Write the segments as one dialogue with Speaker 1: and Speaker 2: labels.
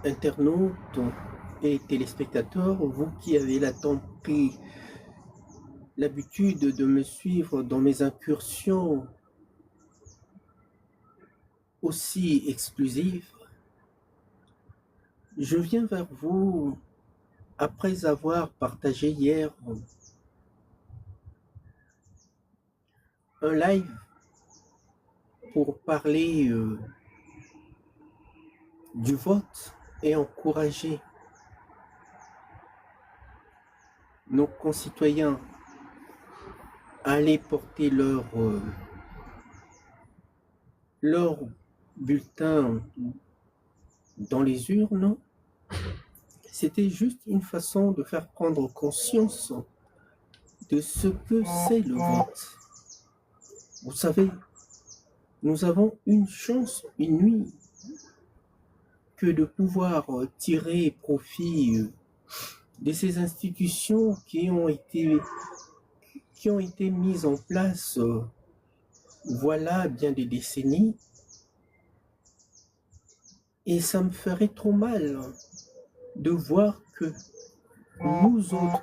Speaker 1: internautes et téléspectateurs, vous qui avez pris l'habitude de me suivre dans mes incursions aussi exclusives, je viens vers vous après avoir partagé hier un live pour parler du vote et encourager nos concitoyens à aller porter leur bulletin dans les urnes. C'était juste une façon de faire prendre conscience de ce que c'est le vote. Vous savez, nous avons une chance inouïe que de pouvoir tirer profit de ces institutions qui ont été mises en place voilà bien des décennies. Et ça me ferait trop mal de voir que nous autres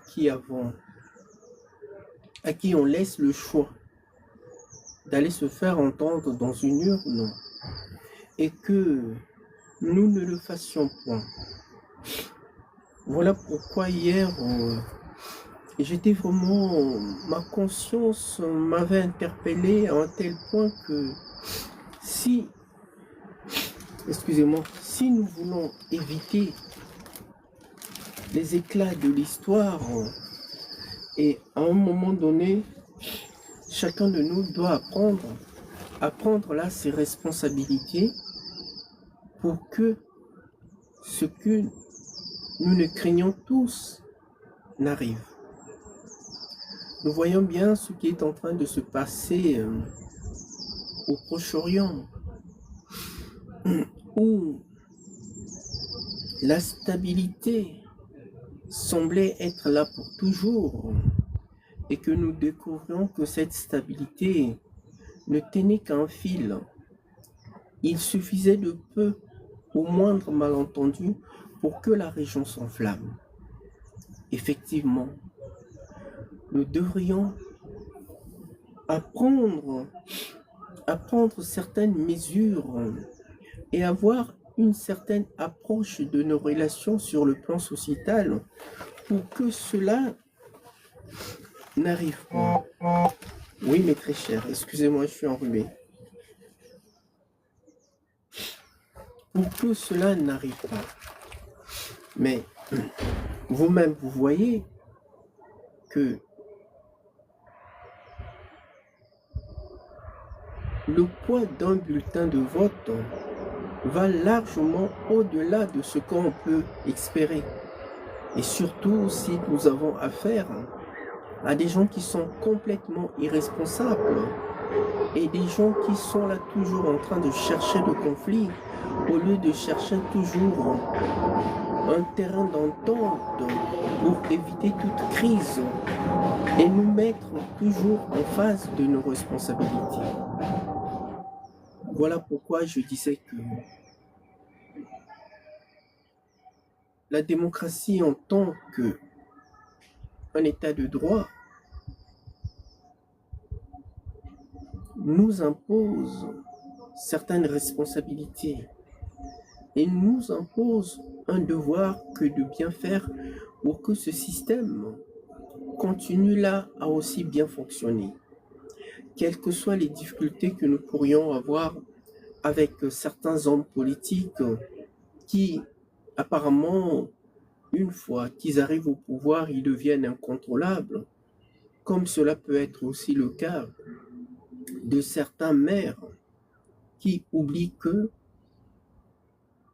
Speaker 1: à qui on laisse le choix d'aller se faire entendre dans une urne et que nous ne le fassions point. Voilà pourquoi hier, ma conscience m'avait interpellé à un tel point que si nous voulons éviter les éclats de l'histoire, et à un moment donné, chacun de nous doit apprendre là ses responsabilités pour que ce que nous ne craignons tous n'arrive. Nous voyons bien ce qui est en train de se passer au Proche-Orient, où la stabilité semblait être là pour toujours et que nous découvrions que cette stabilité ne tenait qu'à un fil. Il suffisait de peu, au moindre malentendu, pour que la région s'enflamme. Effectivement, nous devrions apprendre certaines mesures et avoir une certaine approche de nos relations sur le plan sociétal pour que cela n'arrive pas. Oui, mes très chers, excusez-moi, je suis enrhumé. Pour que cela n'arrive pas. Mais vous-même, vous voyez que le poids d'un bulletin de vote va largement au-delà de ce qu'on peut espérer. Et surtout si nous avons affaire à des gens qui sont complètement irresponsables et des gens qui sont là toujours en train de chercher le conflit au lieu de chercher toujours un terrain d'entente pour éviter toute crise et nous mettre toujours en face de nos responsabilités. Voilà pourquoi je disais que la démocratie en tant qu'un état de droit nous impose certaines responsabilités et nous impose un devoir que de bien faire pour que ce système continue là à aussi bien fonctionner. Quelles que soient les difficultés que nous pourrions avoir avec certains hommes politiques qui, apparemment, une fois qu'ils arrivent au pouvoir, ils deviennent incontrôlables, comme cela peut être aussi le cas de certains maires qui oublient que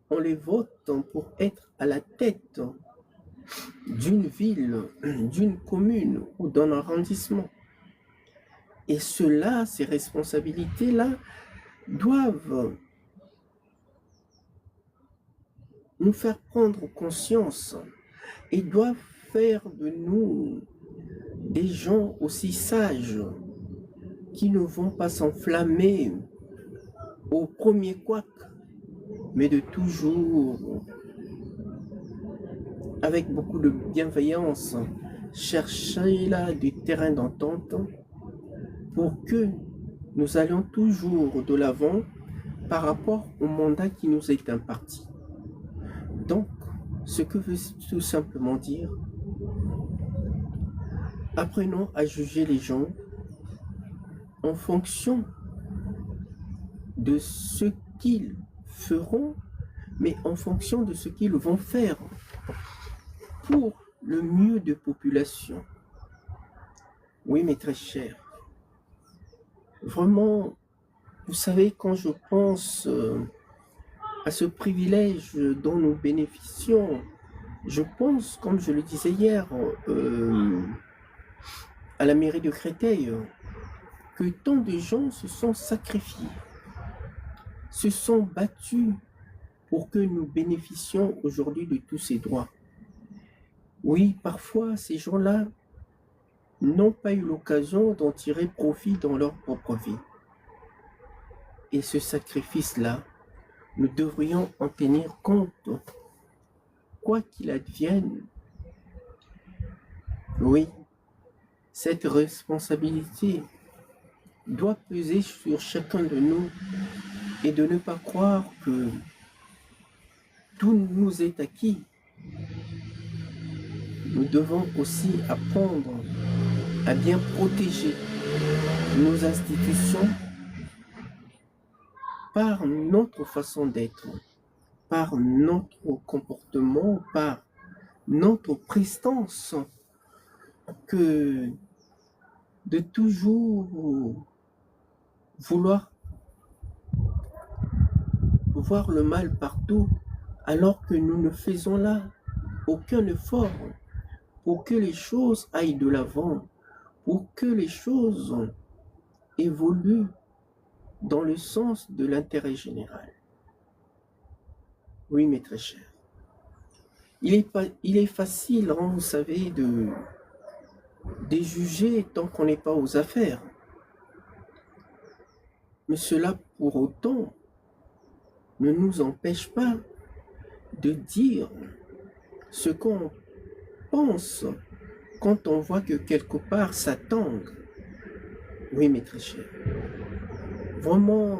Speaker 1: on les vote pour être à la tête d'une ville, d'une commune ou d'un arrondissement. Et cela, ces responsabilités-là, doivent nous faire prendre conscience et doivent faire de nous des gens aussi sages qui ne vont pas s'enflammer au premier couac, mais de toujours avec beaucoup de bienveillance, chercher là des terrains d'entente pour que nous allions toujours de l'avant par rapport au mandat qui nous est imparti. Donc, ce que veut tout simplement dire, apprenons à juger les gens en fonction de ce qu'ils feront, mais en fonction de ce qu'ils vont faire pour le mieux de population. Oui, mes très chers, vraiment, vous savez, quand je pense à ce privilège dont nous bénéficions, je pense, comme je le disais hier, à la mairie de Créteil, que tant de gens se sont sacrifiés, se sont battus pour que nous bénéficions aujourd'hui de tous ces droits. Oui, parfois, ces gens-là n'ont pas eu l'occasion d'en tirer profit dans leur propre vie. Et ce sacrifice-là, nous devrions en tenir compte, quoi qu'il advienne. Oui, cette responsabilité doit peser sur chacun de nous et de ne pas croire que tout nous est acquis. Nous devons aussi apprendre à bien protéger nos institutions par notre façon d'être, par notre comportement, par notre prestance, que de toujours vouloir voir le mal partout, alors que nous ne faisons là aucun effort pour que les choses aillent de l'avant, pour que les choses évoluent dans le sens de l'intérêt général. Oui, mes très chers. Il est facile, hein, vous savez, de juger tant qu'on n'est pas aux affaires. Mais cela, pour autant, ne nous empêche pas de dire ce qu'on pense quand on voit que quelque part ça tangue. Oui, mes très chers. Vraiment,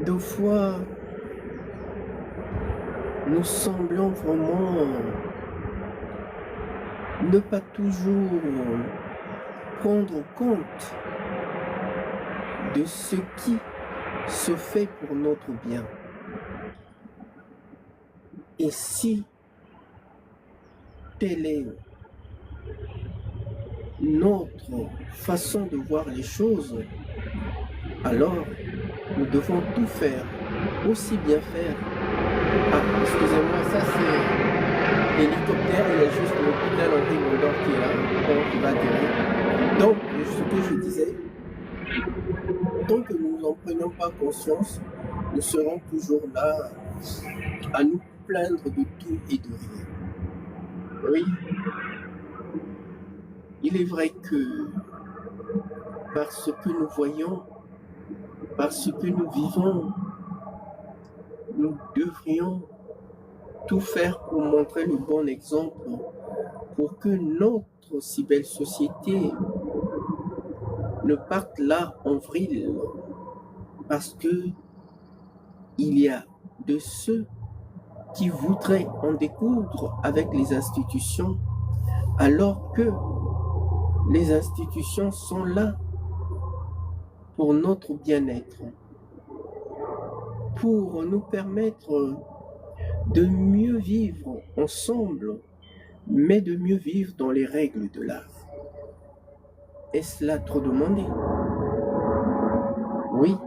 Speaker 1: deux fois, nous semblons vraiment ne pas toujours prendre compte de ce qui se fait pour notre bien. Et si telle est notre façon de voir les choses, alors nous devons tout faire, aussi bien faire. Ah, excusez-moi, ça c'est l'hélicoptère, il y a juste l'hôpital Henri Mondor qui est là, donc il va atterrir. Donc, ce que je disais, tant que nous n'en prenons pas conscience, nous serons toujours là à nous plaindre de tout et de rien. Oui, il est vrai que parce que nous voyons, parce que nous vivons, nous devrions tout faire pour montrer le bon exemple, pour que notre si belle société ne parte là en vrille, parce que il y a de ceux qui voudraient en découdre avec les institutions, alors que les institutions sont là pour notre bien-être, pour nous permettre de mieux vivre ensemble, mais de mieux vivre dans les règles de l'art. Est-ce là trop demandé? Oui,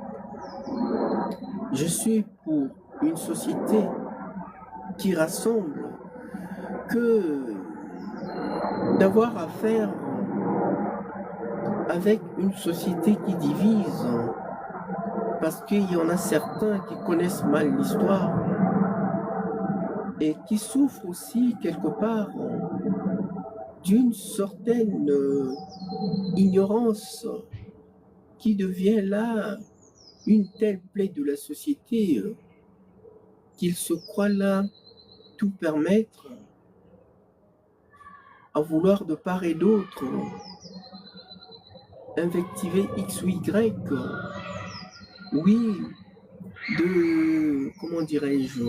Speaker 1: je suis pour une société qui rassemble que d'avoir à faire avec une société qui divise, parce qu'il y en a certains qui connaissent mal l'histoire et qui souffrent aussi quelque part d'une certaine ignorance qui devient là une telle plaie de la société qu'ils se croient là tout permettre à vouloir de part et d'autre invectiver X ou Y, oui, comment dirais-je,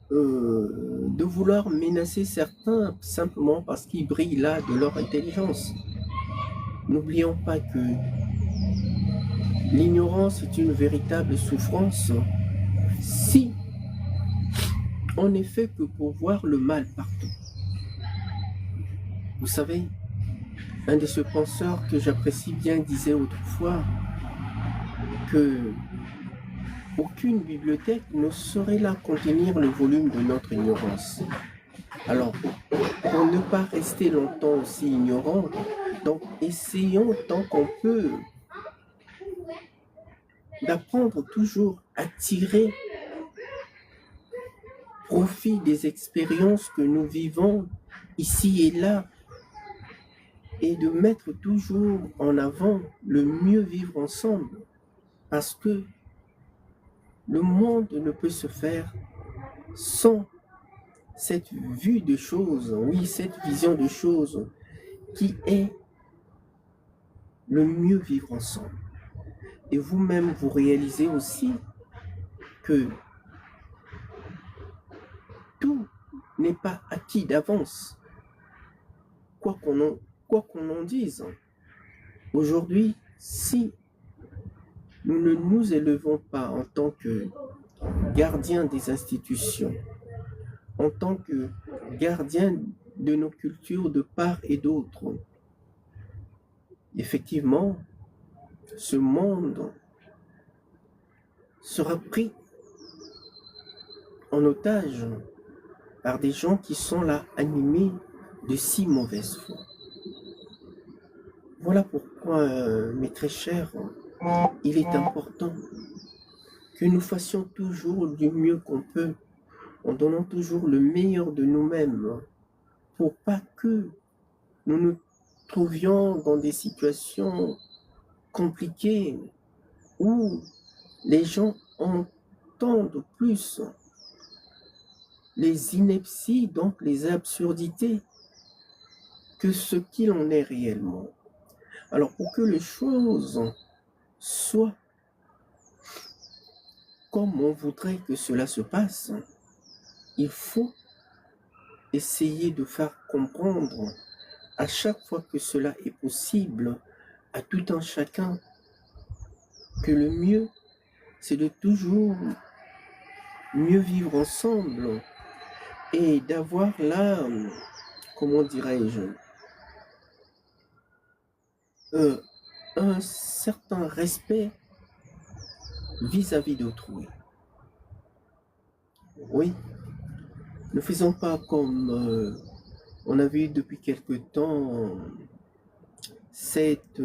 Speaker 1: de vouloir menacer certains simplement parce qu'ils brillent là de leur intelligence. N'oublions pas que l'ignorance est une véritable souffrance si on n'est fait que pour voir le mal partout. Vous savez, un de ces penseurs que j'apprécie bien disait autrefois que aucune bibliothèque ne saurait là contenir le volume de notre ignorance. Alors, pour ne pas rester longtemps aussi ignorant, donc essayons tant qu'on peut d'apprendre toujours à tirer profit des expériences que nous vivons ici et là et de mettre toujours en avant le mieux vivre ensemble parce que le monde ne peut se faire sans cette vue de choses, oui, cette vision de choses qui est le mieux vivre ensemble. Et vous-même, vous réalisez aussi que tout n'est pas acquis d'avance, quoi qu'on en dise. Aujourd'hui, si nous ne nous élevons pas en tant que gardiens des institutions, en tant que gardiens de nos cultures de part et d'autre, effectivement, ce monde sera pris en otage par des gens qui sont là animés de si mauvaise foi. Voilà pourquoi, mes très chers, il est important que nous fassions toujours du mieux qu'on peut, en donnant toujours le meilleur de nous-mêmes, pour pas que nous nous trouvions dans des situations compliquées où les gens entendent plus les inepties, donc les absurdités, que ce qu'il en est réellement. Alors pour que les choses soient comme on voudrait que cela se passe, il faut essayer de faire comprendre à chaque fois que cela est possible à tout un chacun que le mieux, c'est de toujours mieux vivre ensemble et d'avoir là, comment dirais-je, un certain respect vis-à-vis d'autrui. Oui, ne faisons pas comme on a vu depuis quelque temps cette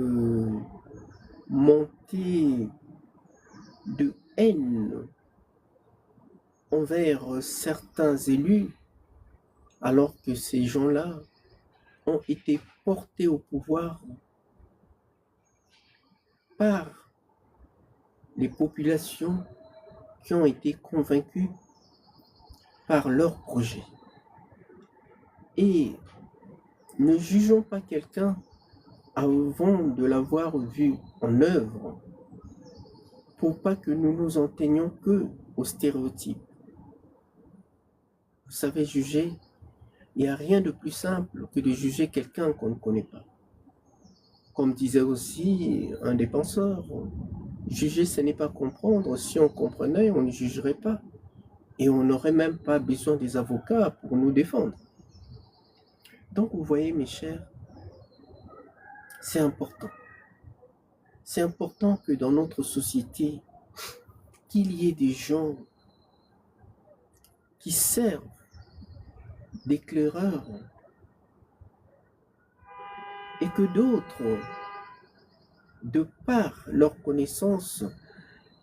Speaker 1: montée de haine envers certains élus, alors que ces gens-là ont été portés au pouvoir par les populations qui ont été convaincues par leur projet. Et ne jugeons pas quelqu'un avant de l'avoir vu en œuvre, pour pas que nous nous en tenions que aux stéréotypes. Vous savez, juger, il n'y a rien de plus simple que de juger quelqu'un qu'on ne connaît pas. Comme disait aussi un des penseurs, juger ce n'est pas comprendre, si on comprenait, on ne jugerait pas. Et on n'aurait même pas besoin des avocats pour nous défendre. Donc vous voyez mes chers, c'est important. C'est important que dans notre société, qu'il y ait des gens qui servent d'éclaireurs et que d'autres, de par leur connaissance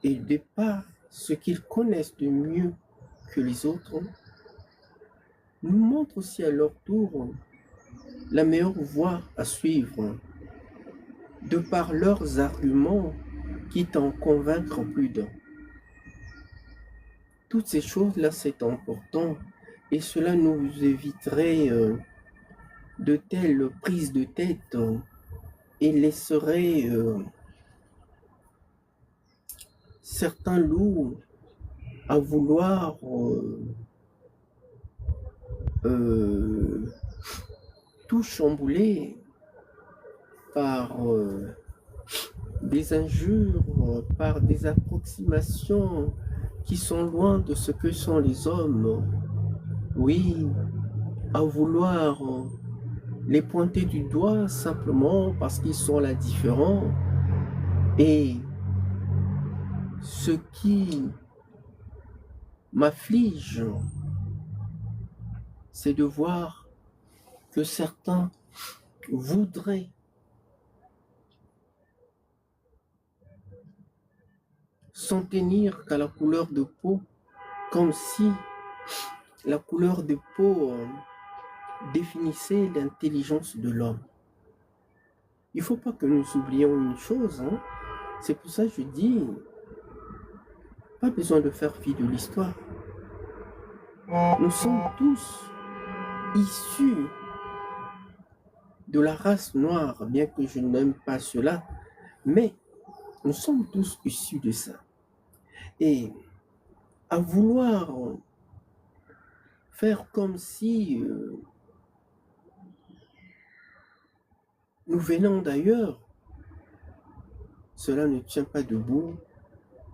Speaker 1: et de par ce qu'ils connaissent de mieux que les autres, nous montrent aussi à leur tour la meilleure voie à suivre, de par leurs arguments, quitte à en convaincre plus d'un. Toutes ces choses-là, c'est important et cela nous éviterait de telles prises de tête et laisserait certains loups à vouloir tout chambouler par des injures, par des approximations qui sont loin de ce que sont les hommes. Oui, à vouloir les pointer du doigt simplement parce qu'ils sont là différents. Et ce qui m'afflige, c'est de voir que certains voudraient s'en tenir qu'à la couleur de peau, comme si la couleur de peau définissait l'intelligence de l'homme. Il ne faut pas que nous oublions une chose, hein. C'est pour ça que je dis, pas besoin de faire fi de l'histoire. Nous sommes tous issus de la race noire, bien que je n'aime pas cela, mais nous sommes tous issus de ça. Et à vouloir faire comme si nous venons d'ailleurs, cela ne tient pas debout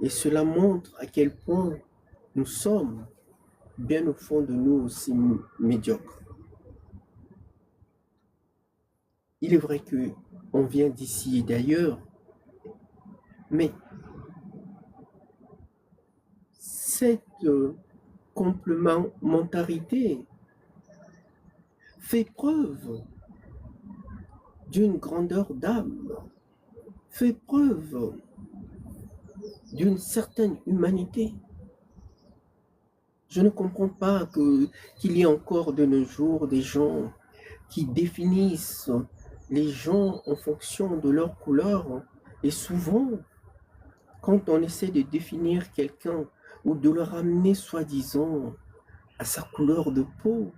Speaker 1: et cela montre à quel point nous sommes bien au fond de nous aussi médiocres. Il est vrai qu'on vient d'ici et d'ailleurs, mais cette complémentarité fait preuve d'une grandeur d'âme, fait preuve d'une certaine humanité. Je ne comprends pas qu'il y ait encore de nos jours des gens qui définissent les gens en fonction de leur couleur. Et souvent, quand on essaie de définir quelqu'un ou de le ramener soi-disant à sa couleur de peau,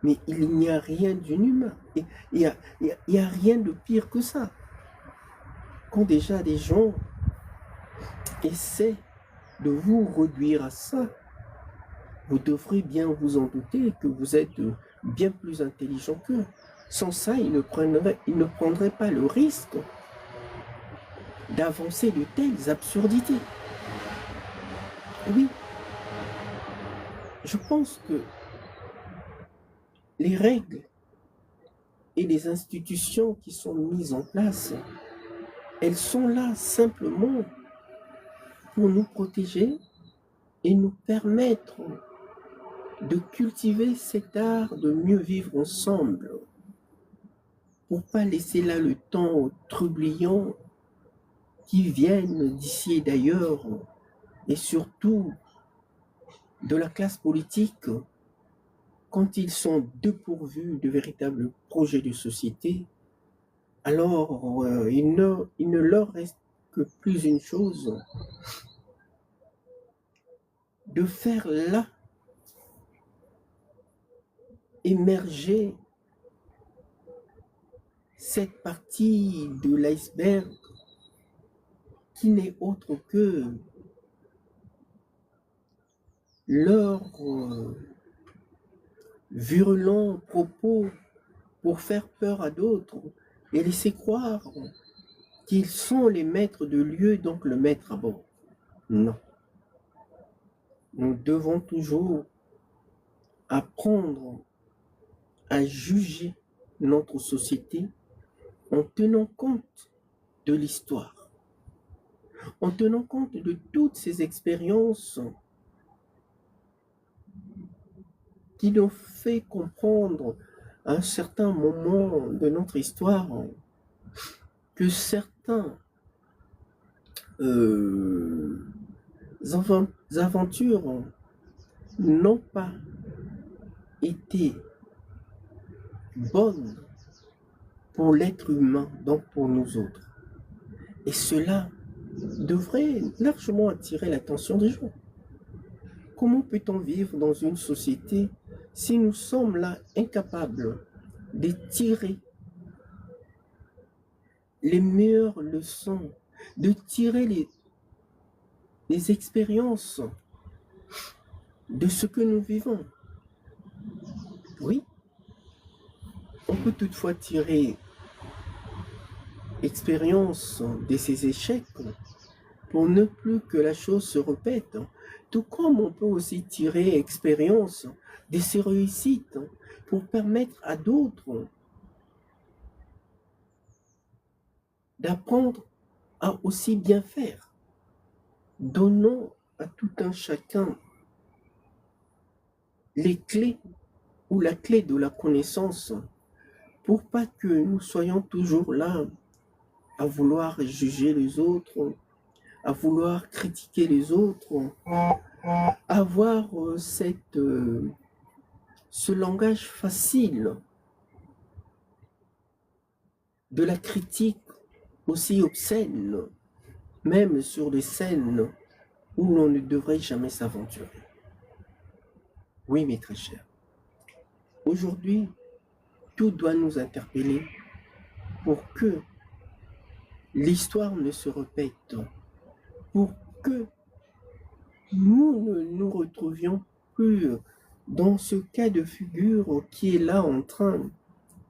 Speaker 1: mais il n'y a rien d'inhumain. Il n'y a rien de pire que ça. Quand déjà des gens essaient de vous réduire à ça, vous devrez bien vous en douter que vous êtes bien plus intelligent qu'eux. Sans ça, ils ne prendraient pas le risque d'avancer de telles absurdités. Oui, je pense que les règles et les institutions qui sont mises en place, elles sont là simplement pour nous protéger et nous permettre de cultiver cet art de mieux vivre ensemble, pour pas laisser là le temps aux trublions qui viennent d'ici et d'ailleurs, et surtout de la classe politique, quand ils sont dépourvus de véritables projets de société, alors il ne leur reste que plus une chose, de faire là émerger cette partie de l'iceberg qui n'est autre que leurs virulents propos pour faire peur à d'autres et laisser croire qu'ils sont les maîtres de lieu, donc le maître à bord. Non. Nous devons toujours apprendre à juger notre société en tenant compte de l'histoire, en tenant compte de toutes ces expériences qui nous fait comprendre à un certain moment de notre histoire que certains aventures n'ont pas été bonnes pour l'être humain, donc pour nous autres. Et cela devrait largement attirer l'attention des gens. Comment peut-on vivre dans une société si nous sommes là incapables de tirer les meilleures leçons, de tirer les expériences de ce que nous vivons? Oui, on peut toutefois tirer expérience de ces échecs pour ne plus que la chose se répète, tout comme on peut aussi tirer expérience de ses réussites pour permettre à d'autres d'apprendre à aussi bien faire. Donnons à tout un chacun les clés ou la clé de la connaissance pour pas que nous soyons toujours là à vouloir juger les autres, à vouloir critiquer les autres, avoir ce langage facile de la critique aussi obscène, même sur des scènes où l'on ne devrait jamais s'aventurer. Oui, mes très chers, aujourd'hui, tout doit nous interpeller pour que l'histoire ne se répète, pour que nous ne nous retrouvions plus dans ce cas de figure qui est là en train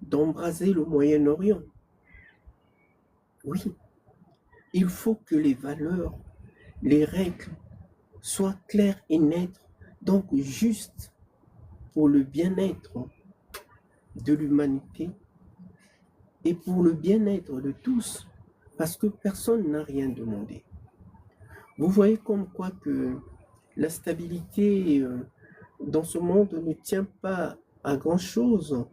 Speaker 1: d'embraser le Moyen-Orient. Oui, il faut que les valeurs, les règles soient claires et nettes, donc justes pour le bien-être de l'humanité et pour le bien-être de tous, parce que personne n'a rien demandé. Vous voyez comme quoi que la stabilité dans ce monde ne tient pas à grand-chose.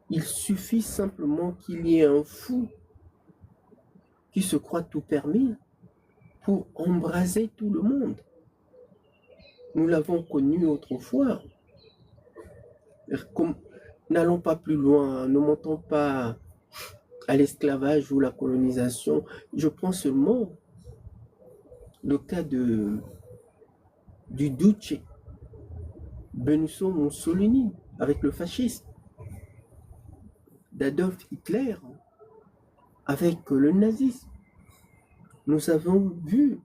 Speaker 1: Il suffit simplement qu'il y ait un fou qui se croit tout permis pour embraser tout le monde. Nous l'avons connu autrefois. N'allons pas plus loin, ne montons pas à l'esclavage ou la colonisation. Je prends seulement le cas du Duce Benito Mussolini avec le fascisme, d'Adolf Hitler avec le nazisme. Nous avons vu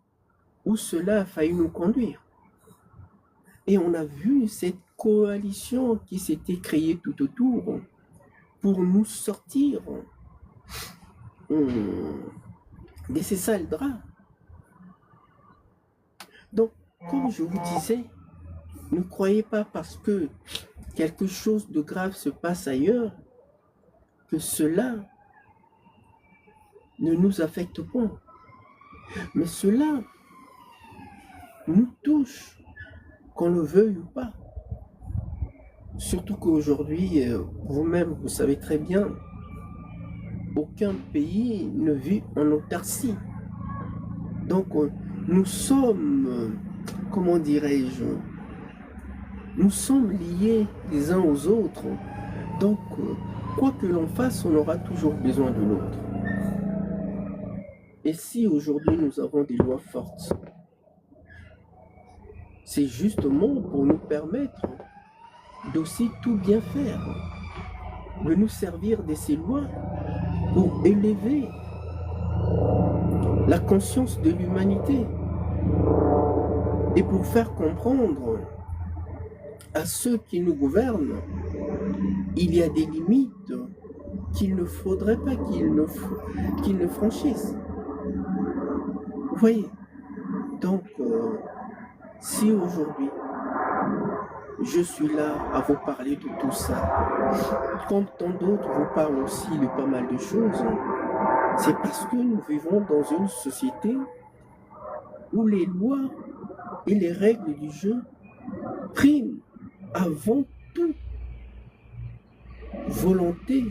Speaker 1: où cela a failli nous conduire. Et on a vu cette coalition qui s'était créée tout autour pour nous sortir de ces sales draps. Donc, comme je vous disais, ne croyez pas parce que quelque chose de grave se passe ailleurs que cela ne nous affecte pas. Mais cela nous touche, qu'on le veuille ou pas. Surtout qu'aujourd'hui, vous-même, vous savez très bien, aucun pays ne vit en autarcie. Donc, nous sommes, comment dirais-je, nous sommes liés les uns aux autres. Donc, quoi que l'on fasse, on aura toujours besoin de l'autre. Et si aujourd'hui nous avons des lois fortes, c'est justement pour nous permettre d'aussi tout bien faire, de nous servir de ces lois pour élever la conscience de l'humanité et pour faire comprendre à ceux qui nous gouvernent, il y a des limites qu'il ne faudrait pas qu'ils ne franchissent. Vous voyez? Donc, si aujourd'hui, je suis là à vous parler de tout ça, comme tant d'autres vous parlent aussi de pas mal de choses, c'est parce que nous vivons dans une société où les lois et les règles du jeu priment avant toute volonté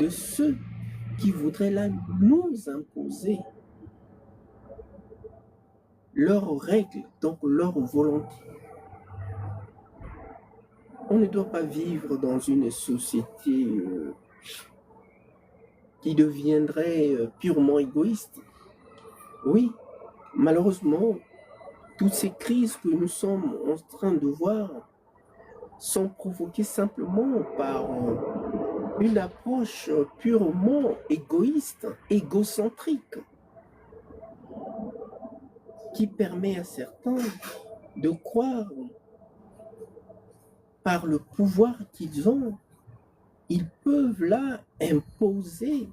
Speaker 1: de ceux qui voudraient là nous imposer leurs règles, donc leur volonté. On ne doit pas vivre dans une société qui deviendrait purement égoïste. Oui, malheureusement, Toutes ces crises que nous sommes en train de voir sont provoquées simplement par une approche purement égoïste, égocentrique, qui permet à certains de croire, par le pouvoir qu'ils ont, ils peuvent là imposer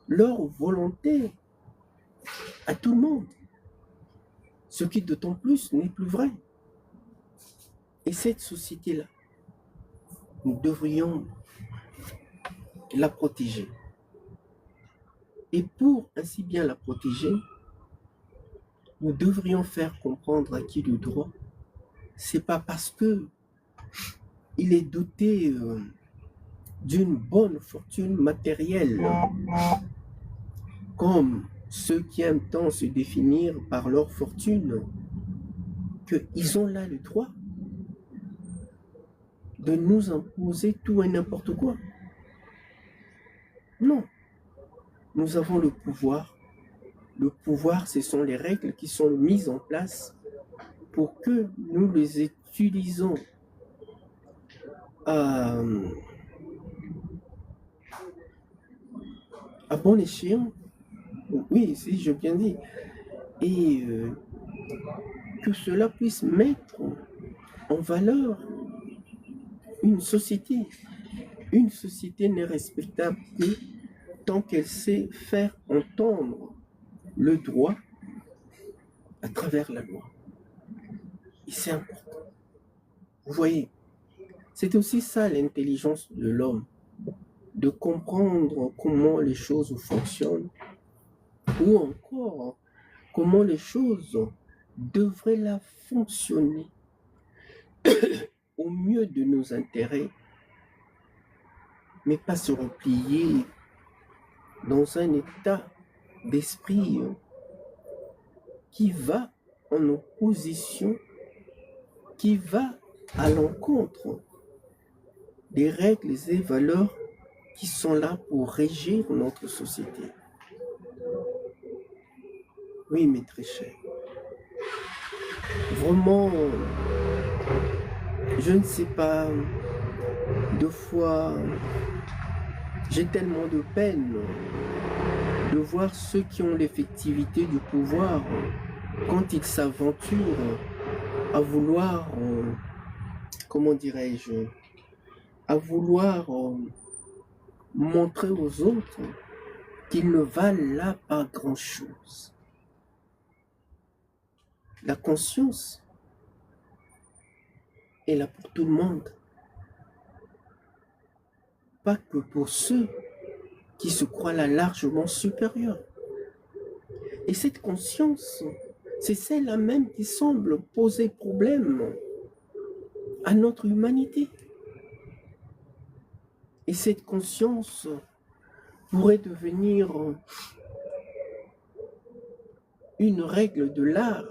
Speaker 1: leur volonté à tout le monde. Ce qui d'autant plus n'est plus vrai. Et cette société-là, nous devrions la protéger. Et pour ainsi bien la protéger, nous devrions faire comprendre à qui le droit, c'est pas parce que il est doté d'une bonne fortune matérielle, comme ceux qui aiment tant se définir par leur fortune, qu'ils ont là le droit de nous imposer tout et n'importe quoi. Non, nous avons le pouvoir. Le pouvoir, ce sont les règles qui sont mises en place pour que nous les utilisons à bon escient. Oui, si je bien dis. Et que cela puisse mettre en valeur une société. Une société n'est respectable que tant qu'elle sait faire entendre le droit à travers la loi. Et c'est important. Vous voyez, c'est aussi ça l'intelligence de l'homme, de comprendre comment les choses fonctionnent, ou encore comment les choses devraient là fonctionner au mieux de nos intérêts, mais pas se replier dans un état d'esprit qui va en opposition, qui va à l'encontre des règles et valeurs qui sont là pour régir notre société. Oui, mes très chers, vraiment, je ne sais pas, deux fois, j'ai tellement de peine de voir ceux qui ont l'effectivité du pouvoir quand ils s'aventurent à vouloir, comment dirais-je, à vouloir montrer aux autres qu'ils ne valent là pas grand-chose. La conscience est là pour tout le monde, pas que pour ceux qui se croient là largement supérieurs. Et cette conscience, c'est celle-là même qui semble poser problème à notre humanité. Et cette conscience pourrait devenir une règle de l'art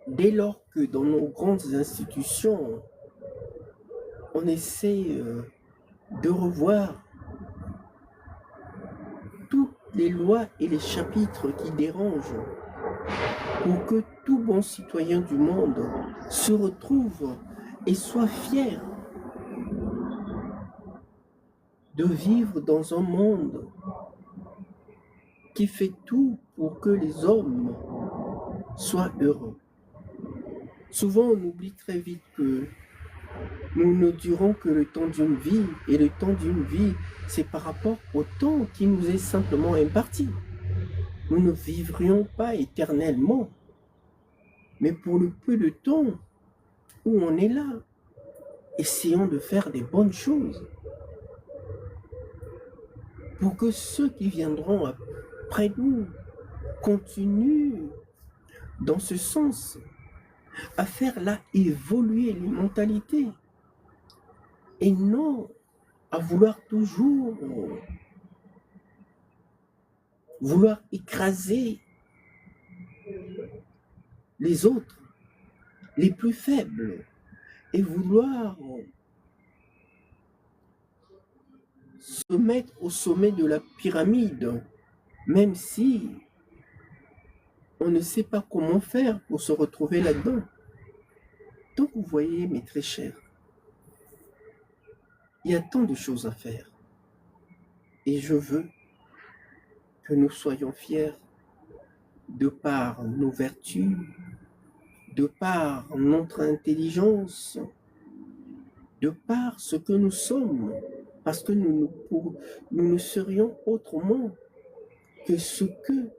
Speaker 1: dès lors que dans nos grandes institutions, on essaie de revoir toutes les lois et les chapitres qui dérangent pour que tout bon citoyen du monde se retrouve et soit fier de vivre dans un monde qui fait tout pour que les hommes soient heureux. Souvent, on oublie très vite que nous ne durons que le temps d'une vie, et le temps d'une vie, c'est par rapport au temps qui nous est simplement imparti. Nous ne vivrions pas éternellement, mais pour le peu de temps où on est là, essayons de faire des bonnes choses pour que ceux qui viendront après nous continuent dans ce sens à faire là évoluer les mentalités et non à vouloir toujours vouloir écraser les autres, les plus faibles, et vouloir se mettre au sommet de la pyramide, même si on ne sait pas comment faire pour se retrouver là-dedans. Donc vous voyez, mes très chers, il y a tant de choses à faire. Et je veux que nous soyons fiers de par nos vertus, de par notre intelligence, de par ce que nous sommes, parce que nous ne serions autrement que ce que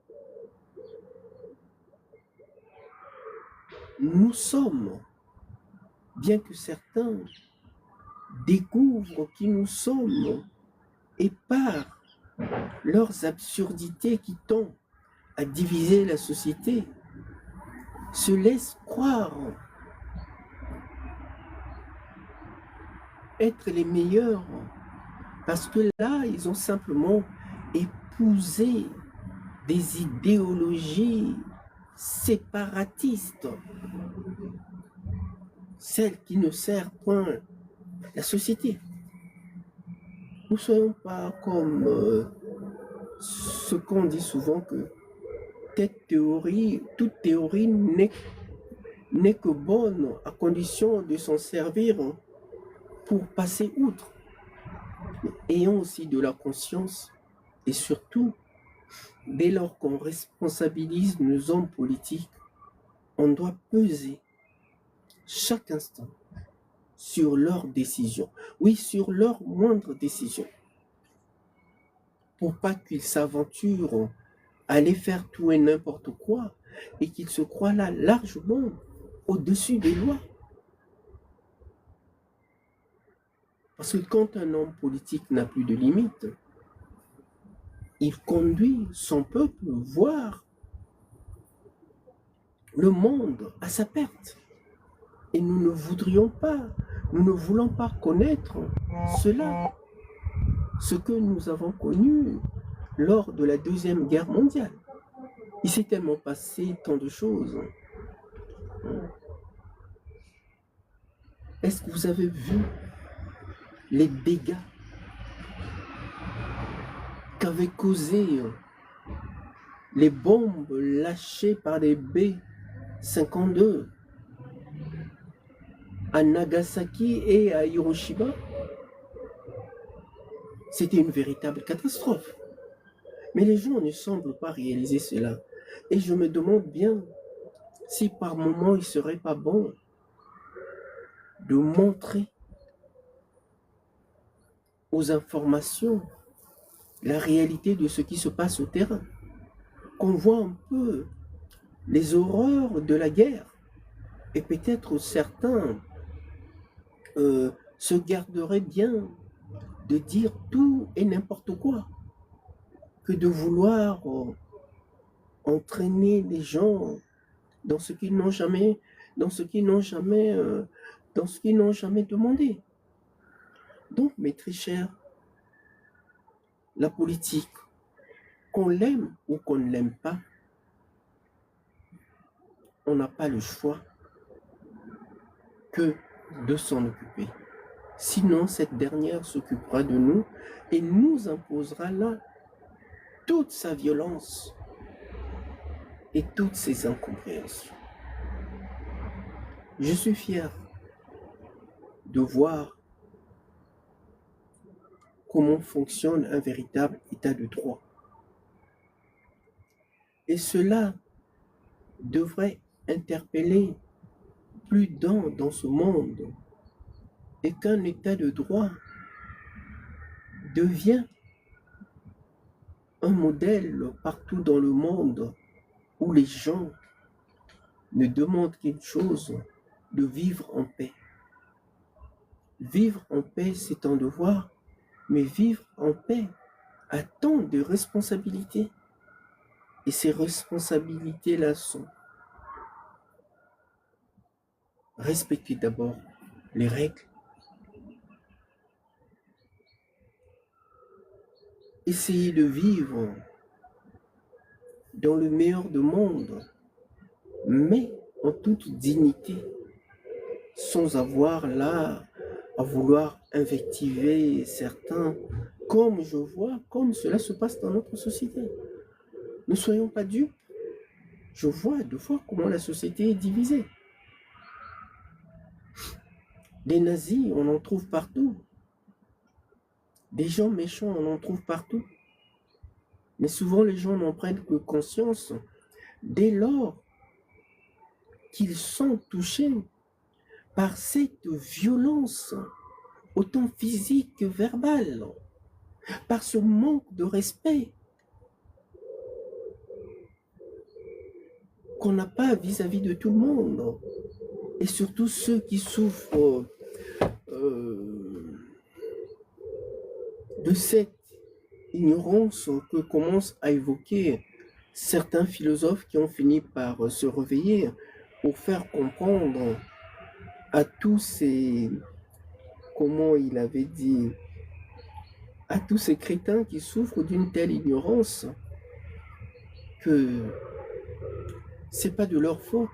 Speaker 1: nous sommes, bien que certains découvrent qui nous sommes et par leurs absurdités qui tendent à diviser la société, se laissent croire être les meilleurs, parce que là, ils ont simplement épousé des idéologies séparatistes, celles qui ne servent point la société. Nous ne soyons pas comme ce qu'on dit souvent que toute théorie n'est que bonne à condition de s'en servir pour passer outre. Ayons aussi de la conscience et surtout, dès lors qu'on responsabilise nos hommes politiques, on doit peser chaque instant sur leurs décisions. Oui, sur leurs moindres décisions. Pour pas qu'ils s'aventurent à aller faire tout et n'importe quoi et qu'ils se croient là largement au-dessus des lois. Parce que quand un homme politique n'a plus de limites, il conduit son peuple, voire le monde, à sa perte. Et nous ne voudrions pas, nous ne voulons pas connaître cela, ce que nous avons connu lors de la Deuxième Guerre mondiale. Il s'est tellement passé tant de choses. Est-ce que vous avez vu les dégâts qu'avaient causé les bombes lâchées par les B-52 à Nagasaki et à Hiroshima? C'était une véritable catastrophe. Mais les gens ne semblent pas réaliser cela. Et je me demande bien si par moment il ne serait pas bon de montrer aux informations la réalité de ce qui se passe au terrain. Qu'on voit un peu les horreurs de la guerre. Et peut-être certains se garderaient bien de dire tout et n'importe quoi, que de vouloir entraîner les gens dans ce qu'ils n'ont jamais, demandé. Donc, mes très chers, la politique, qu'on l'aime ou qu'on ne l'aime pas, on n'a pas le choix que de s'en occuper. Sinon, cette dernière s'occupera de nous et nous imposera là toute sa violence et toutes ses incompréhensions. Je suis fier de voir comment fonctionne un véritable état de droit. Et cela devrait interpeller plus d'un dans ce monde, et qu'un état de droit devient un modèle partout dans le monde où les gens ne demandent qu'une chose, de vivre en paix. Vivre en paix, c'est un devoir, mais vivre en paix a tant de responsabilités. Et ces responsabilités-là sont respecter d'abord les règles, essayer de vivre dans le meilleur des mondes, mais en toute dignité, sans avoir là à vouloir invectiver certains, comme je vois, comme cela se passe dans notre société. Ne soyons pas dupes. je vois de fois comment la société est divisée. Des nazis, on en trouve partout. Des gens méchants, on en trouve partout. Mais souvent, les gens n'en prennent que conscience dès lors qu'ils sont touchés par cette violence, autant physique que verbale, par ce manque de respect qu'on n'a pas vis-à-vis de tout le monde. Et surtout ceux qui souffrent de cette ignorance que commencent à évoquer certains philosophes qui ont fini par se réveiller pour faire comprendre à tous ces, comment il avait dit, à tous ces crétins qui souffrent d'une telle ignorance que c'est pas de leur faute,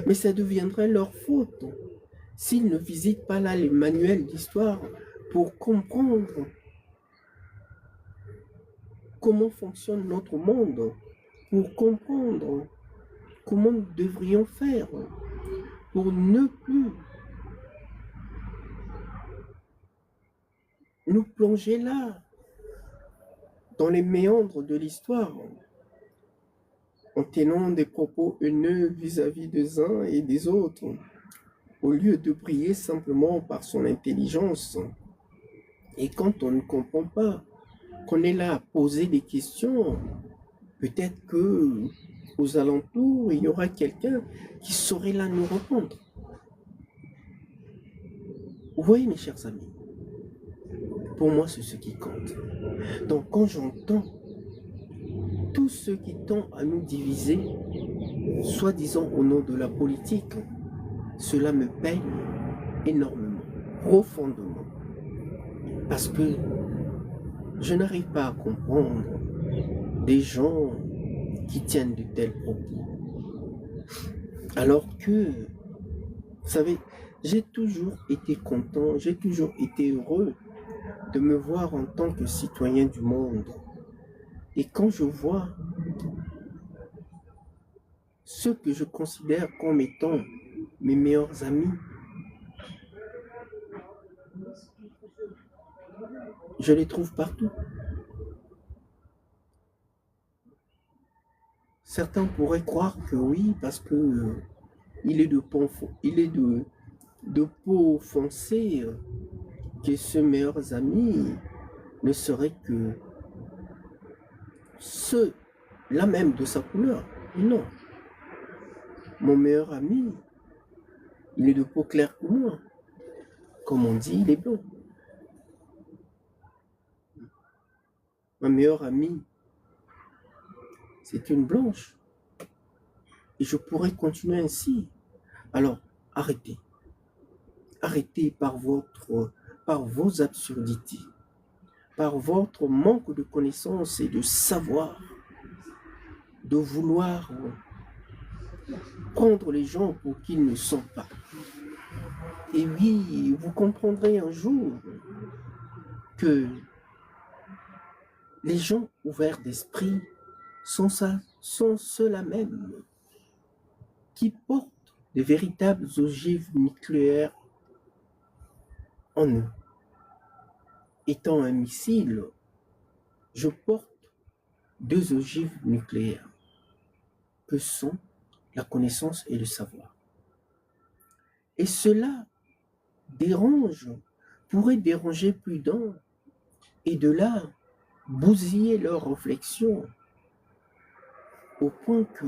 Speaker 1: mais ça deviendrait leur faute s'ils ne visitent pas là les manuels d'histoire pour comprendre comment fonctionne notre monde, pour comprendre comment nous devrions faire pour ne plus nous plonger là, dans les méandres de l'histoire, en tenant des propos haineux vis-à-vis des uns et des autres, au lieu de briller simplement par son intelligence. Et quand on ne comprend pas, qu'on est là à poser des questions, peut-être que aux alentours, il y aura quelqu'un qui saurait là nous répondre. Vous voyez, mes chers amis, pour moi, c'est ce qui compte. Donc, quand j'entends tous ceux qui tendent à nous diviser, soi-disant au nom de la politique, cela me peine énormément, profondément. Parce que je n'arrive pas à comprendre des gens qui tiennent de tels propos. Alors que, vous savez, j'ai toujours été content, j'ai toujours été heureux de me voir en tant que citoyen du monde. Et quand je vois ceux que je considère comme étant mes meilleurs amis, je les trouve partout. Certains pourraient croire que oui, parce que il est de peau foncée, que ses meilleurs amis ne seraient que ceux-là même de sa couleur. Non. Mon meilleur ami, il est de peau claire que moi. Comme on dit, il est blanc. Ma meilleure amie, c'est une blanche. Et je pourrais continuer ainsi. Alors, arrêtez. Arrêtez par vos absurdités, par votre manque de connaissances et de savoir, de vouloir prendre les gens pour qu'ils ne sont pas. Et oui, vous comprendrez un jour que les gens ouverts d'esprit sont ceux-là même qui portent de véritables ogives nucléaires en eux. Étant un missile, je porte 2 ogives nucléaires que sont la connaissance et le savoir. Et cela pourrait déranger plus d'un, et de là bousiller leur réflexion au point que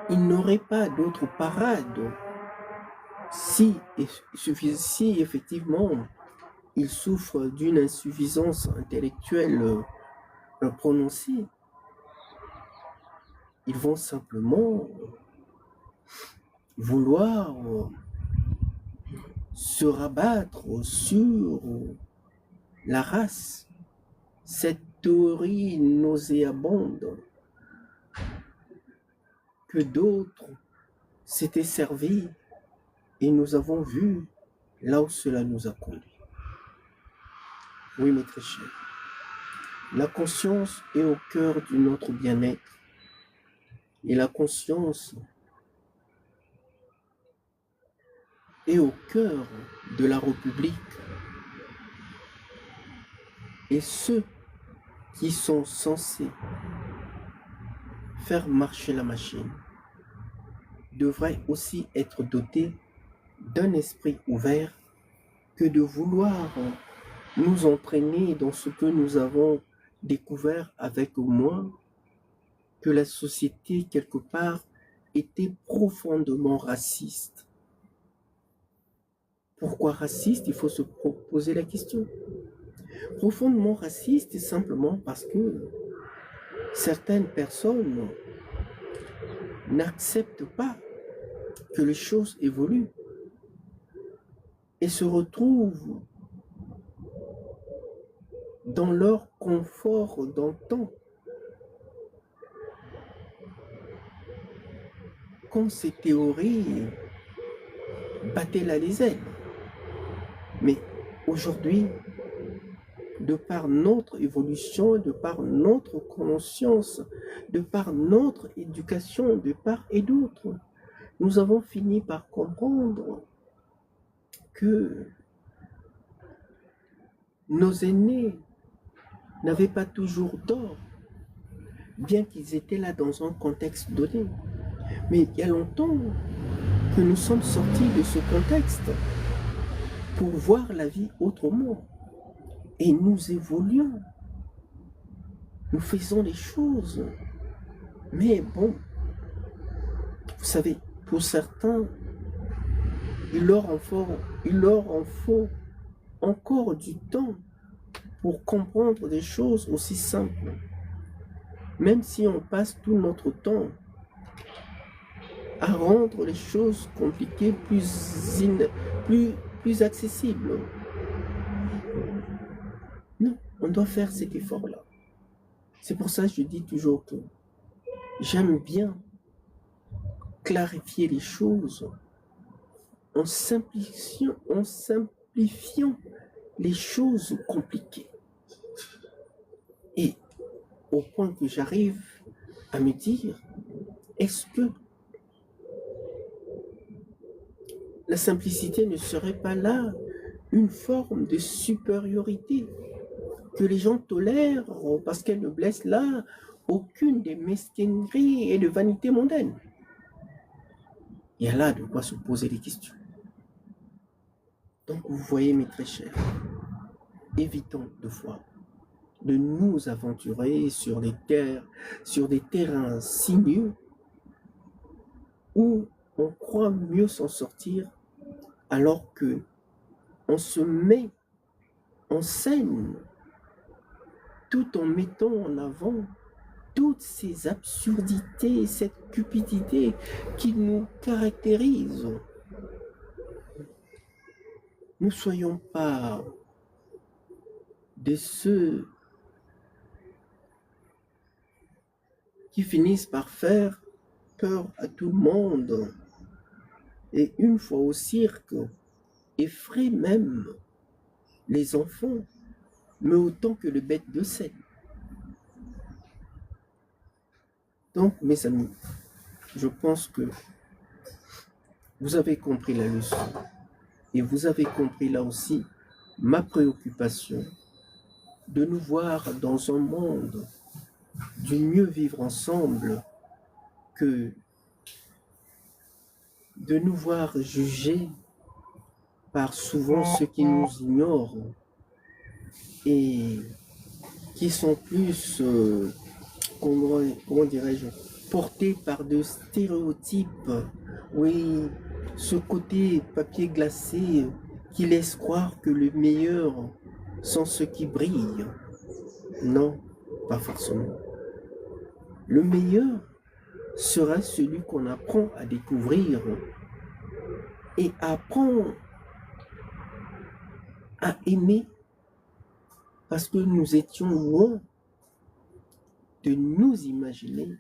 Speaker 1: ils n'auraient pas d'autre parade si effectivement ils souffrent d'une insuffisance intellectuelle prononcée. Ils vont simplement vouloir se rabattre sur la race, cette théorie nauséabonde que d'autres s'étaient servis et nous avons vu là où cela nous a conduit. Oui, mes très chers, La conscience est au cœur de notre bien-être. Et la conscience est au cœur de la République. Et ceux qui sont censés faire marcher la machine devraient aussi être dotés d'un esprit ouvert que de vouloir nous entraîner dans ce que nous avons découvert avec moi, que la société, quelque part, était profondément raciste. Pourquoi raciste? Il faut se poser la question. Profondément raciste, simplement parce que certaines personnes n'acceptent pas que les choses évoluent et se retrouvent dans leur confort d'antan. Quand ces théories battaient les ailes. Mais aujourd'hui, de par notre évolution, de par notre conscience, de par notre éducation, de part et d'autre, nous avons fini par comprendre que nos aînés n'avaient pas toujours tort, bien qu'ils étaient là dans un contexte donné. Mais il y a longtemps que nous sommes sortis de ce contexte pour voir la vie autrement. Et nous évoluons. Nous faisons les choses. Mais bon, vous savez, pour certains, il leur en faut encore du temps pour comprendre des choses aussi simples. Même si on passe tout notre temps à rendre les choses compliquées plus accessibles. Non, on doit faire cet effort-là. C'est pour ça que je dis toujours que j'aime bien clarifier les choses en simplifiant les choses compliquées. Et au point que j'arrive à me dire, est-ce que la simplicité ne serait pas là une forme de supériorité que les gens tolèrent parce qu'elle ne blesse là aucune des mesquineries et de vanité mondaine? Il y a là de quoi se poser des questions. Donc vous voyez mes très chers, évitons de fois de nous aventurer sur des terrains sinueux où on croit mieux s'en sortir alors que on se met en scène tout en mettant en avant toutes ces absurdités, cette cupidité qui nous caractérise. Ne soyons pas de ceux qui finissent par faire peur à tout le monde et une fois au cirque, effraient même les enfants, mais autant que les bêtes de scène. Donc, mes amis, je pense que vous avez compris la leçon et vous avez compris là aussi ma préoccupation de nous voir dans un monde du mieux vivre ensemble que de nous voir jugés par souvent ceux qui nous ignorent et qui sont plus, comment dirais-je, portés par de stéréotypes. Oui, ce côté papier glacé qui laisse croire que le meilleur sont ceux qui brillent. Non, pas forcément. Le meilleur sera celui qu'on apprend à découvrir et apprend à aimer parce que nous étions loin de nous imaginer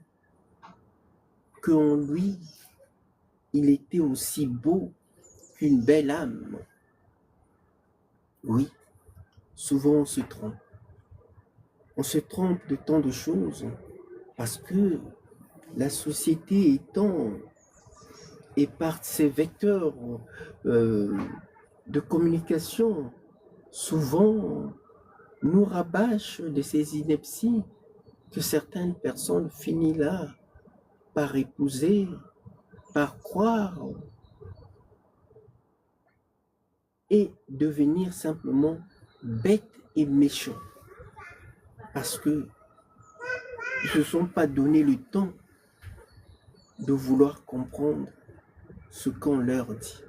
Speaker 1: qu'en lui, il était aussi beau qu'une belle âme. Oui, souvent on se trompe. On se trompe de tant de choses parce que la société étant et par ses vecteurs euh, de communication, souvent nous rabâche de ces inepties que certaines personnes finissent là par épouser, par croire et devenir simplement bêtes et méchants parce que ils ne se sont pas donné le temps de vouloir comprendre ce qu'on leur dit.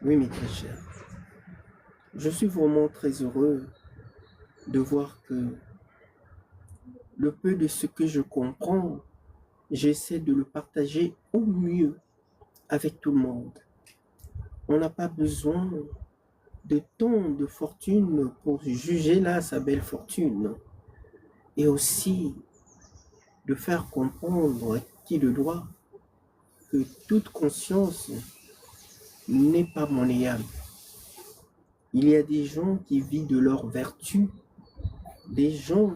Speaker 1: Oui, mes très chers, je suis vraiment très heureux de voir que le peu de ce que je comprends, j'essaie de le partager au mieux avec tout le monde. On n'a pas besoin de tant de fortune pour juger là sa belle fortune et aussi de faire comprendre à qui le doit que toute conscience n'est pas monnayable. Il y a des gens qui vivent de leur vertu, des gens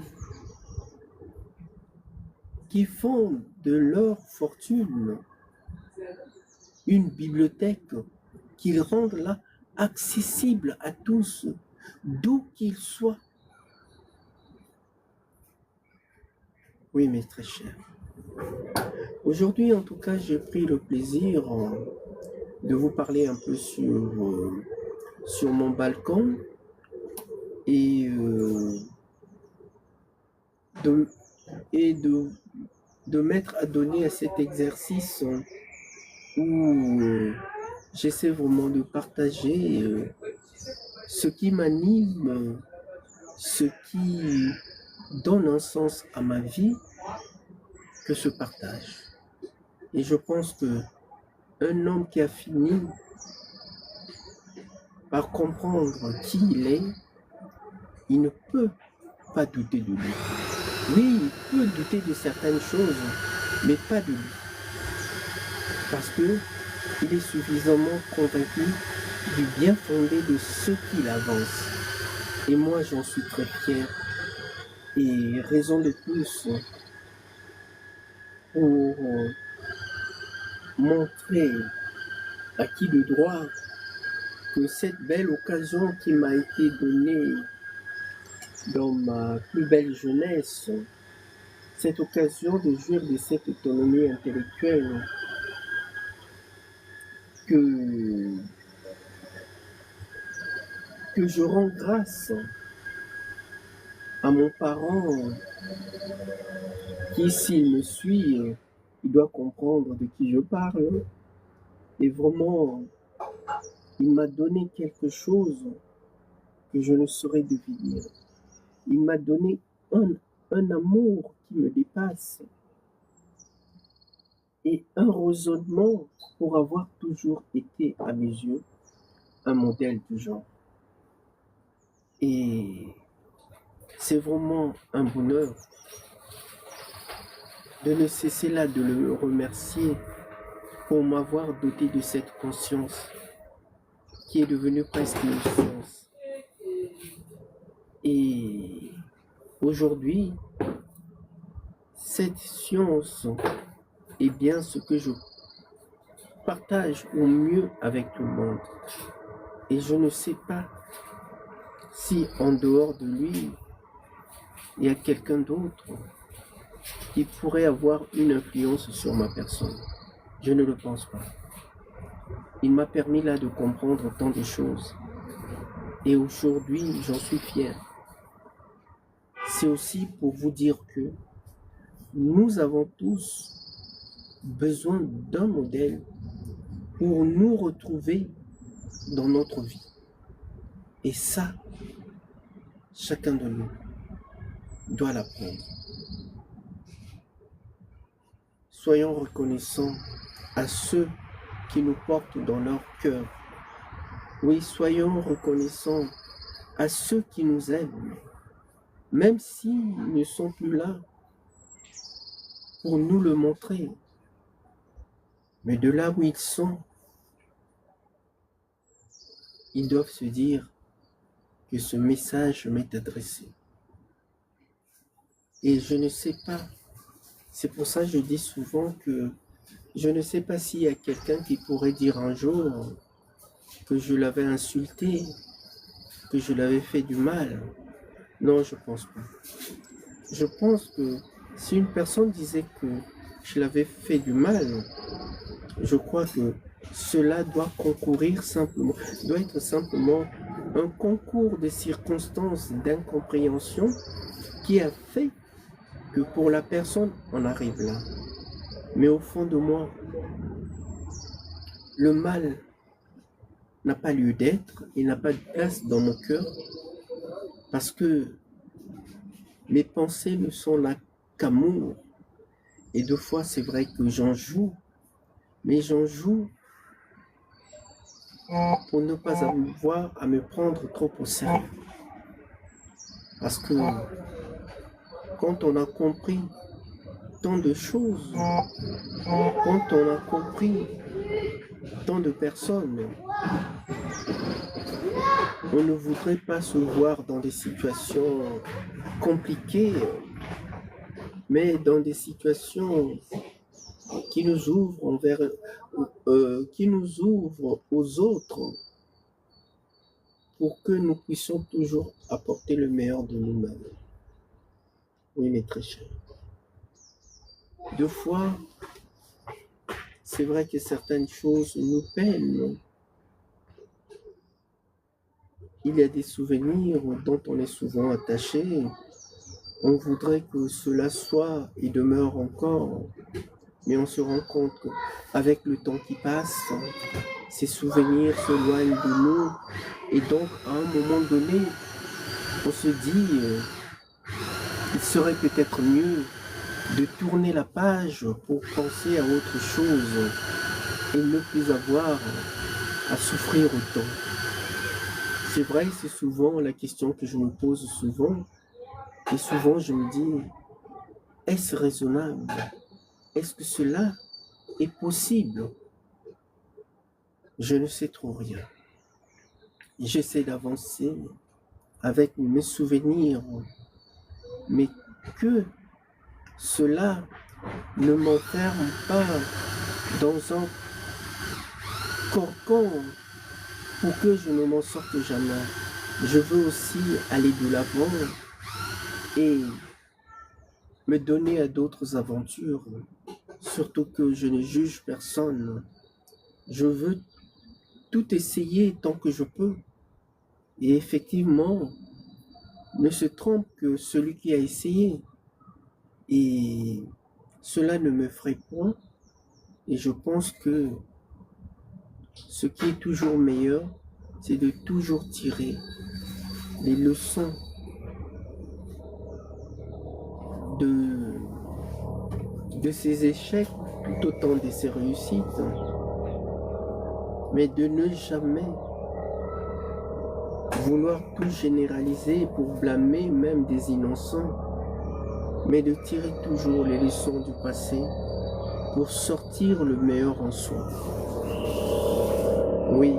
Speaker 1: qui font de leur fortune une bibliothèque qu'ils rendent là accessible à tous, d'où qu'ils soient. Oui, mes très chers. Aujourd'hui, en tout cas, j'ai pris le plaisir de vous parler un peu sur mon balcon et, de, et de mettre à donner à cet exercice où j'essaie vraiment de partager ce qui m'anime, ce qui donne un sens à ma vie, que ce partage. Et je pense que un homme qui a fini par comprendre qui il est, il ne peut pas douter de lui. Oui, il peut douter de certaines choses, mais pas de lui. Parce que il est suffisamment convaincu du bien fondé de ce qu'il avance. Et moi, j'en suis très fier. Et raison de plus pour montrer à qui de droit que cette belle occasion qui m'a été donnée dans ma plus belle jeunesse, cette occasion de jouir de cette autonomie intellectuelle que je rends grâce à mon parent qui, s'il me suit, il doit comprendre de qui je parle. Et vraiment, il m'a donné quelque chose que je ne saurais deviner. Il m'a donné un amour qui me dépasse et un raisonnement pour avoir toujours été, à mes yeux, un modèle du genre. Et c'est vraiment un bonheur de ne cesser là de le remercier pour m'avoir doté de cette conscience qui est devenue presque une science. Et aujourd'hui, cette science est bien ce que je partage au mieux avec tout le monde. Et je ne sais pas si en dehors de lui, il y a quelqu'un d'autre qui pourrait avoir une influence sur ma personne. Je ne le pense pas. Il m'a permis là de comprendre tant de choses. Et aujourd'hui, j'en suis fier. C'est aussi pour vous dire que nous avons tous besoin d'un modèle pour nous retrouver dans notre vie. Et ça, chacun de nous doit l'apprendre. Soyons reconnaissants à ceux qui nous portent dans leur cœur. Oui, soyons reconnaissants à ceux qui nous aiment, même s'ils ne sont plus là pour nous le montrer. Mais de là où ils sont, ils doivent se dire que ce message m'est adressé. Et je ne sais pas, c'est pour ça que je dis souvent que je ne sais pas s'il y a quelqu'un qui pourrait dire un jour que je l'avais insulté, que je l'avais fait du mal. Non, je pense pas. Je pense que si une personne disait que je l'avais fait du mal, je crois que cela doit concourir simplement, doit être simplement un concours de circonstances d'incompréhension qui a fait que pour la personne, on arrive là. Mais au fond de moi, le mal n'a pas lieu d'être, il n'a pas de place dans mon cœur, parce que mes pensées ne sont là qu'amour. Et deux fois, c'est vrai que j'en joue, mais j'en joue pour ne pas avoir à me prendre trop au sérieux. Parce que quand on a compris tant de choses, quand on a compris tant de personnes, on ne voudrait pas se voir dans des situations compliquées, mais dans des situations qui nous ouvrent qui nous ouvrent aux autres pour que nous puissions toujours apporter le meilleur de nous-mêmes. Oui, mes très chers. Deux fois, c'est vrai que certaines choses nous peinent. Il y a des souvenirs dont on est souvent attaché. On voudrait que cela soit et demeure encore, mais on se rend compte qu'avec le temps qui passe, ces souvenirs s'éloignent de nous. Et donc, à un moment donné, on se dit, il serait peut-être mieux de tourner la page pour penser à autre chose et ne plus avoir à souffrir autant. C'est vrai, c'est souvent la question que je me pose souvent. Et souvent, je me dis, est-ce raisonnable? Est-ce que cela est possible? Je ne sais trop rien. J'essaie d'avancer avec mes souvenirs, mais que cela ne m'enferme pas dans un cocon pour que je ne m'en sorte jamais. Je veux aussi aller de l'avant et me donner à d'autres aventures, surtout que je ne juge personne. Je veux tout essayer tant que je peux. Et effectivement, ne se trompe que celui qui a essayé. Et cela ne me ferait point. Et je pense que ce qui est toujours meilleur, c'est de toujours tirer les leçons de ses échecs tout autant de ses réussites, mais de ne jamais vouloir tout généraliser pour blâmer même des innocents, mais de tirer toujours les leçons du passé pour sortir le meilleur en soi. Oui,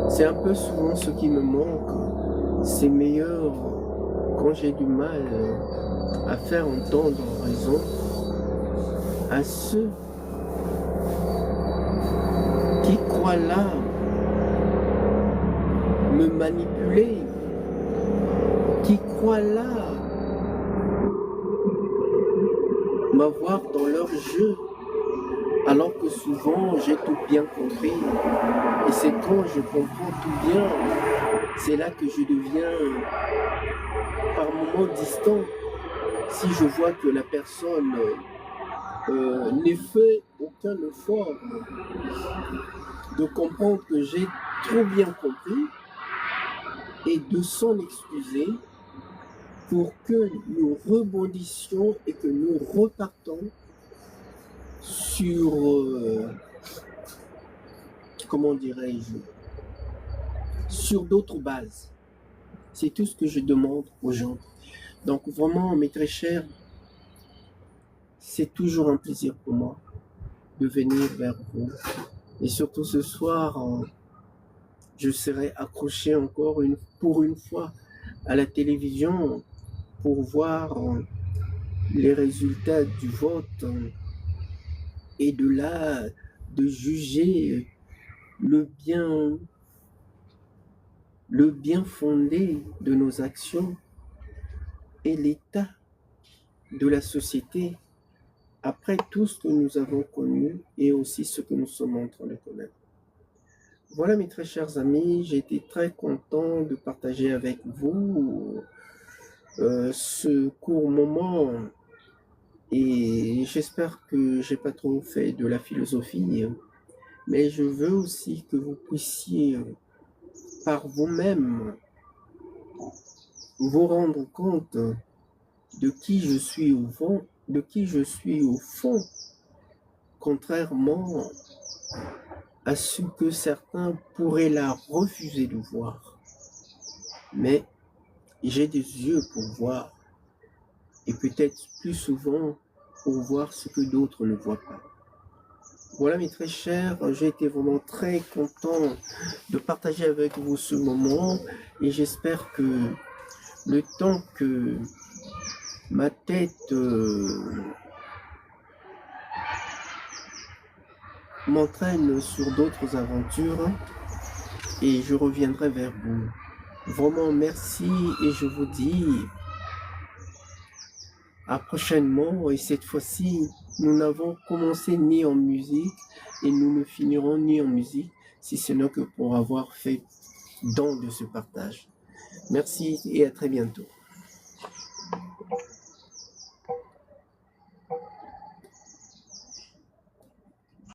Speaker 1: c'est un peu souvent ce qui me manque. C'est meilleur quand j'ai du mal à faire entendre raison à ceux qui croient là me manipuler, qui croient là m'avoir dans leur jeu, alors que souvent j'ai tout bien compris. Et c'est quand je comprends tout bien, c'est là que je deviens par moments distant. Si je vois que la personne ne fait aucun effort de comprendre que j'ai trop bien compris et de s'en excuser pour que nous rebondissions et que nous repartons sur, comment dirais-je, sur d'autres bases. C'est tout ce que je demande aux gens. Donc vraiment, mes très chers, c'est toujours un plaisir pour moi de venir vers vous. Et surtout ce soir, je serai accroché encore pour une fois à la télévision pour voir les résultats du vote et de là de juger le bien fondé de nos actions et l'état de la société après tout ce que nous avons connu et aussi ce que nous sommes en train de connaître. Voilà mes très chers amis, j'ai été très content de partager avec vous ce court moment et j'espère que j'ai pas trop fait de la philosophie, mais je veux aussi que vous puissiez par vous-même vous rendre compte de qui je suis au fond, contrairement à ce que certains pourraient la refuser de voir. Mais j'ai des yeux pour voir, et peut-être plus souvent pour voir ce que d'autres ne voient pas. Voilà mes très chers, j'ai été vraiment très content de partager avec vous ce moment, et j'espère que le temps que ma tête m'entraîne sur d'autres aventures et je reviendrai vers vous. Vraiment merci et je vous dis à prochainement. Et cette fois-ci, nous n'avons commencé ni en musique et nous ne finirons ni en musique, si ce n'est que pour avoir fait don de ce partage. Merci et à très bientôt.